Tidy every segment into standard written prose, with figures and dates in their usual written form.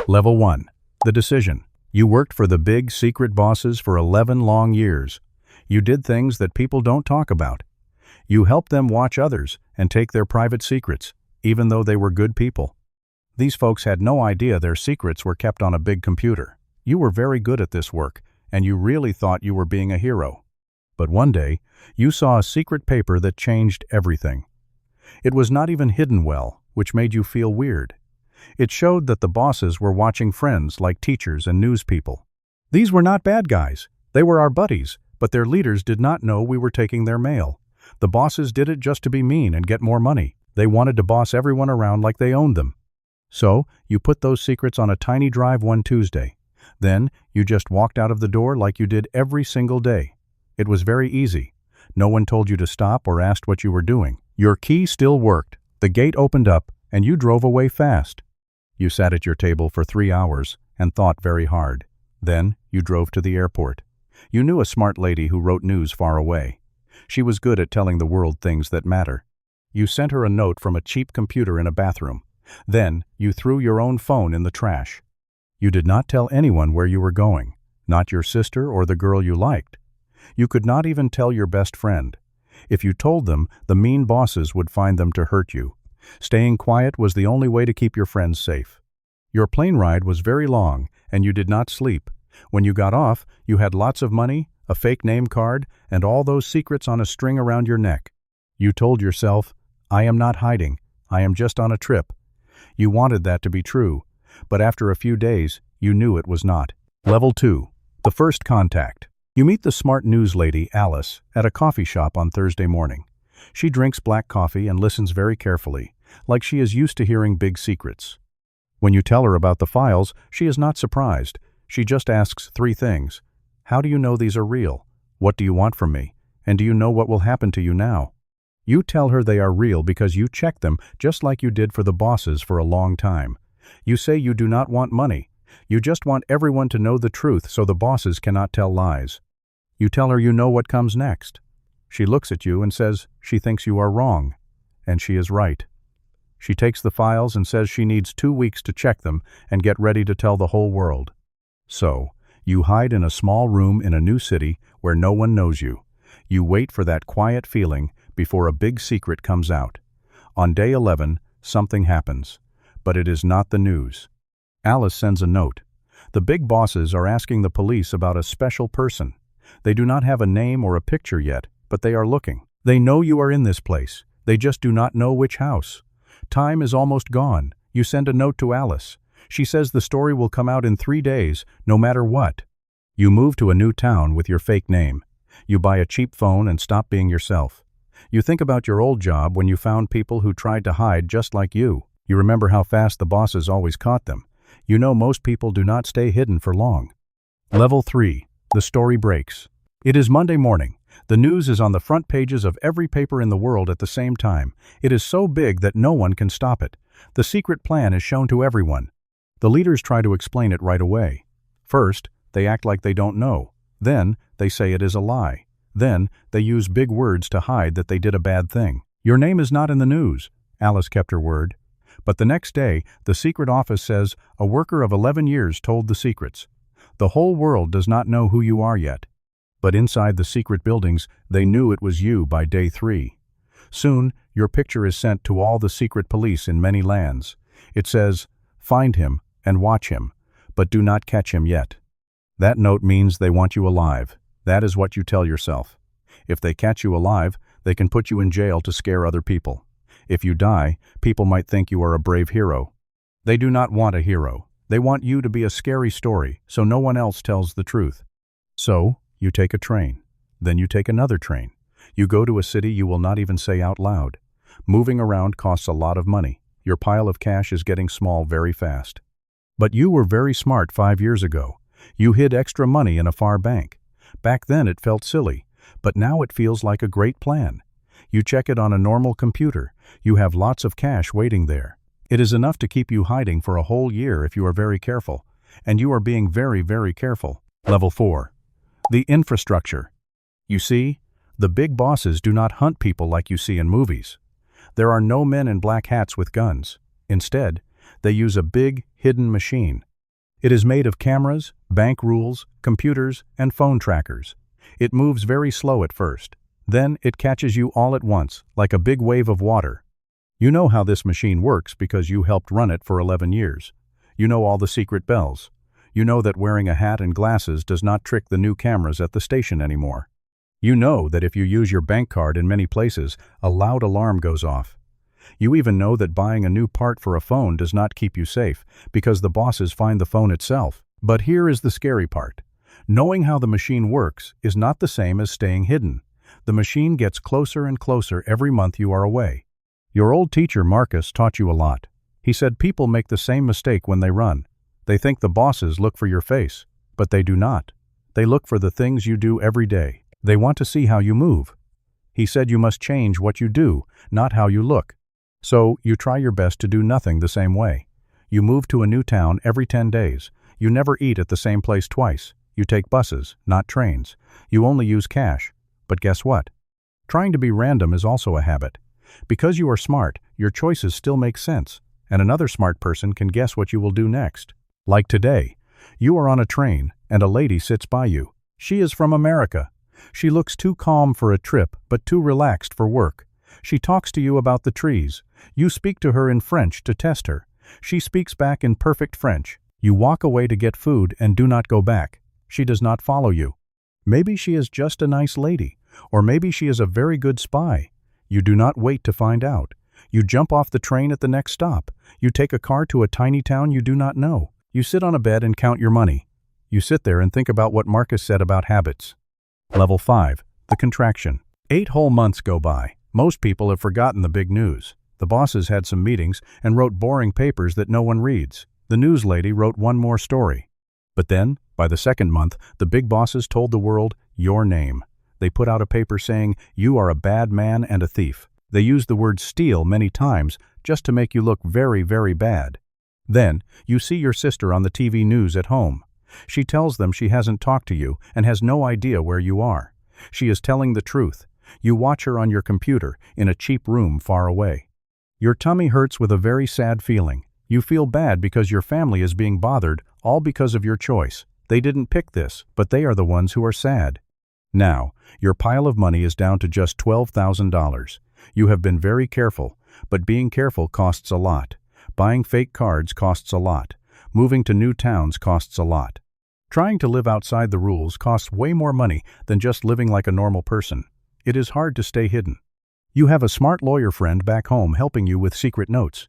Level 1. The decision. You worked for the big secret bosses for 11 long years. You did things that people don't talk about. You helped them watch others and take their private secrets, even though they were good people. These folks had no idea their secrets were kept on a big computer. You were very good at this work, and you really thought you were being a hero. But one day, you saw a secret paper that changed everything. It was not even hidden well, which made you feel weird. It showed that the bosses were watching friends like teachers and news people. These were not bad guys. They were our buddies, but their leaders did not know we were taking their mail. The bosses did it just to be mean and get more money. They wanted to boss everyone around like they owned them. So, you put those secrets on a tiny drive one Tuesday. Then, you just walked out of the door like you did every single day. It was very easy. No one told you to stop or asked what you were doing. Your key still worked. The gate opened up, and you drove away fast. You sat at your table for 3 hours and thought very hard. Then, you drove to the airport. You knew a smart lady who wrote news far away. She was good at telling the world things that matter. You sent her a note from a cheap computer in a bathroom. Then, you threw your own phone in the trash. You did not tell anyone where you were going, not your sister or the girl you liked. You could not even tell your best friend. If you told them, the mean bosses would find them to hurt you. Staying quiet was the only way to keep your friends safe. Your plane ride was very long, and you did not sleep. When you got off, you had lots of money, a fake name card, and all those secrets on a string around your neck. You told yourself, "I am not hiding. I am just on a trip." You wanted that to be true, but after a few days, you knew it was not. Level 2. The first contact. You meet the smart news lady, Alice, at a coffee shop on Thursday morning. She drinks black coffee and listens very carefully, like she is used to hearing big secrets. When you tell her about the files, she is not surprised. She just asks 3 things. How do you know these are real? What do you want from me? And do you know what will happen to you now? You tell her they are real because you check them just like you did for the bosses for a long time. You say you do not want money. You just want everyone to know the truth so the bosses cannot tell lies. You tell her you know what comes next. She looks at you and says she thinks you are wrong. And she is right. She takes the files and says she needs 2 weeks to check them and get ready to tell the whole world. So, you hide in a small room in a new city where no one knows you. You wait for that quiet feeling before a big secret comes out. On day 11, something happens. But it is not the news. Alice sends a note. The big bosses are asking the police about a special person. They do not have a name or a picture yet, but they are looking. They know you are in this place. They just do not know which house. Time is almost gone. You send a note to Alice. She says the story will come out in 3 days, no matter what. You move to a new town with your fake name. You buy a cheap phone and stop being yourself. You think about your old job when you found people who tried to hide just like you. You remember how fast the bosses always caught them. You know most people do not stay hidden for long. Level 3. The story breaks. It is Monday morning. The news is on the front pages of every paper in the world at the same time. It is so big that no one can stop it. The secret plan is shown to everyone. The leaders try to explain it right away. First, they act like they don't know. Then, they say it is a lie. Then, they use big words to hide that they did a bad thing. Your name is not in the news. Alice kept her word. But the next day, the secret office says a worker of 11 years told the secrets. The whole world does not know who you are yet. But inside the secret buildings, they knew it was you by day 3. Soon, your picture is sent to all the secret police in many lands. It says, "Find him and watch him, but do not catch him yet." That note means they want you alive. That is what you tell yourself. If they catch you alive, they can put you in jail to scare other people. If you die, people might think you are a brave hero. They do not want a hero. They want you to be a scary story, so no one else tells the truth. So, you take a train. Then you take another train. You go to a city you will not even say out loud. Moving around costs a lot of money. Your pile of cash is getting small very fast. But you were very smart 5 years ago. You hid extra money in a far bank. Back then it felt silly, but now it feels like a great plan. You check it on a normal computer. You have lots of cash waiting there. It is enough to keep you hiding for a whole year if you are very careful. And you are being very, very careful. Level 4. The infrastructure. You see, the big bosses do not hunt people like you see in movies. There are no men in black hats with guns. Instead, they use a big, hidden machine. It is made of cameras, bank rules, computers, and phone trackers. It moves very slow at first. Then it catches you all at once, like a big wave of water. You know how this machine works because you helped run it for 11 years. You know all the secret bells. You know that wearing a hat and glasses does not trick the new cameras at the station anymore. You know that if you use your bank card in many places, a loud alarm goes off. You even know that buying a new part for a phone does not keep you safe, because the bosses find the phone itself. But here is the scary part. Knowing how the machine works is not the same as staying hidden. The machine gets closer and closer every month you are away. Your old teacher Marcus taught you a lot. He said people make the same mistake when they run. They think the bosses look for your face, but they do not. They look for the things you do every day. They want to see how you move. He said you must change what you do, not how you look. So you try your best to do nothing the same way. You move to a new town every 10 days. You never eat at the same place twice. You take buses, not trains. You only use cash. But guess what? Trying to be random is also a habit. Because you are smart, your choices still make sense, and another smart person can guess what you will do next. Like today, you are on a train, and a lady sits by you. She is from America. She looks too calm for a trip, but too relaxed for work. She talks to you about the trees. You speak to her in French to test her. She speaks back in perfect French. You walk away to get food and do not go back. She does not follow you. Maybe she is just a nice lady, or maybe she is a very good spy. You do not wait to find out. You jump off the train at the next stop. You take a car to a tiny town you do not know. You sit on a bed and count your money. You sit there and think about what Marcus said about habits. Level 5. The contraction. 8 whole months go by. Most people have forgotten the big news. The bosses had some meetings and wrote boring papers that no one reads. The news lady wrote one more story. But then, by the second month, the big bosses told the world, your name. They put out a paper saying, you are a bad man and a thief. They used the word steal many times just to make you look very, very bad. Then, you see your sister on the TV news at home. She tells them she hasn't talked to you and has no idea where you are. She is telling the truth. You watch her on your computer in a cheap room far away. Your tummy hurts with a very sad feeling. You feel bad because your family is being bothered, all because of your choice. They didn't pick this, but they are the ones who are sad. Now, your pile of money is down to just $12,000. You have been very careful, but being careful costs a lot. Buying fake cards costs a lot. Moving to new towns costs a lot. Trying to live outside the rules costs way more money than just living like a normal person. It is hard to stay hidden. You have a smart lawyer friend back home helping you with secret notes.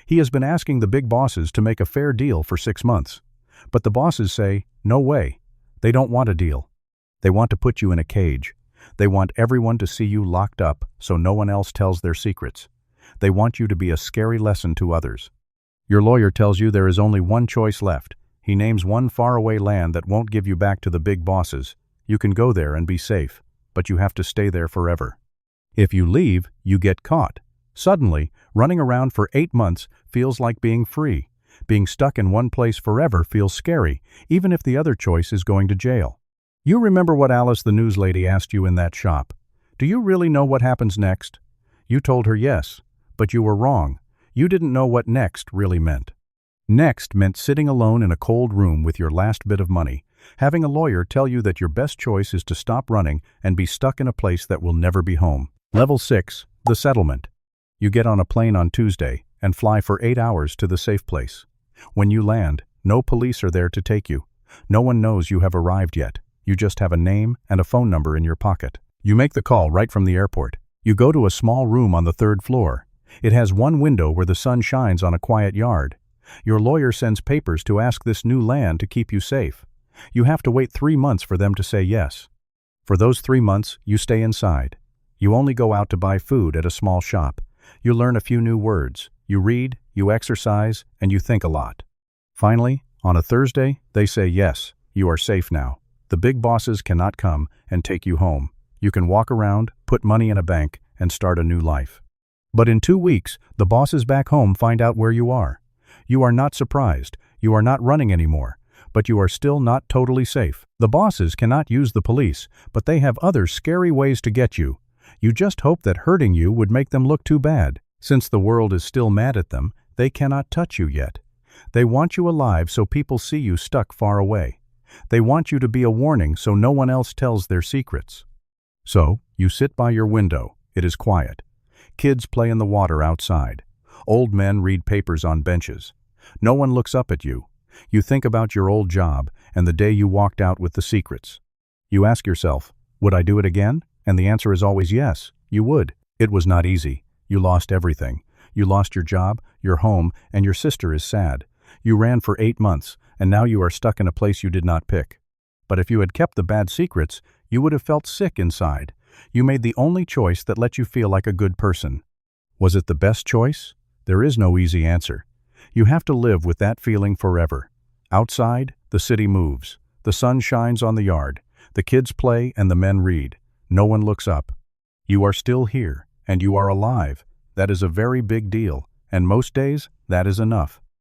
He has been asking the big bosses to make a fair deal for 6 months. But the bosses say, no way. They don't want a deal. They want to put you in a cage. They want everyone to see you locked up so no one else tells their secrets. They want you to be a scary lesson to others. Your lawyer tells you there is only one choice left. He names one faraway land that won't give you back to the big bosses. You can go there and be safe, but you have to stay there forever. If you leave, you get caught. Suddenly, running around for 8 months feels like being free. Being stuck in one place forever feels scary, even if the other choice is going to jail. You remember what Alice the news lady asked you in that shop. Do you really know what happens next? You told her yes, but you were wrong. You didn't know what next really meant. Next meant sitting alone in a cold room with your last bit of money, having a lawyer tell you that your best choice is to stop running and be stuck in a place that will never be home. Level 6. The settlement. You get on a plane on Tuesday and fly for 8 hours to the safe place. When you land, no police are there to take you. No one knows you have arrived yet. You just have a name and a phone number in your pocket. You make the call right from the airport. You go to a small room on the 3rd floor. It has one window where the sun shines on a quiet yard. Your lawyer sends papers to ask this new land to keep you safe. You have to wait 3 months for them to say yes. For those 3 months, you stay inside. You only go out to buy food at a small shop. You learn a few new words. You read, you exercise, and you think a lot. Finally, on a Thursday, they say yes, you are safe now. The big bosses cannot come and take you home. You can walk around, put money in a bank, and start a new life. But in 2 weeks, the bosses back home find out where you are. You are not surprised. You are not running anymore. But you are still not totally safe. The bosses cannot use the police, but they have other scary ways to get you. You just hope that hurting you would make them look too bad. Since the world is still mad at them, they cannot touch you yet. They want you alive so people see you stuck far away. They want you to be a warning so no one else tells their secrets. So, you sit by your window. It is quiet. Kids play in the water outside. Old men read papers on benches. No one looks up at you. You think about your old job and the day you walked out with the secrets. You ask yourself, would I do it again? And the answer is always yes, you would. It was not easy. You lost everything. You lost your job, your home, and your sister is sad. You ran for 8 months, and now you are stuck in a place you did not pick. But if you had kept the bad secrets, you would have felt sick inside. You made the only choice that let you feel like a good person. Was it the best choice? There is no easy answer. You have to live with that feeling forever. Outside, the city moves. The sun shines on the yard. The kids play and the men read. No one looks up. You are still here, and you are alive. That is a very big deal, and most days, that is enough.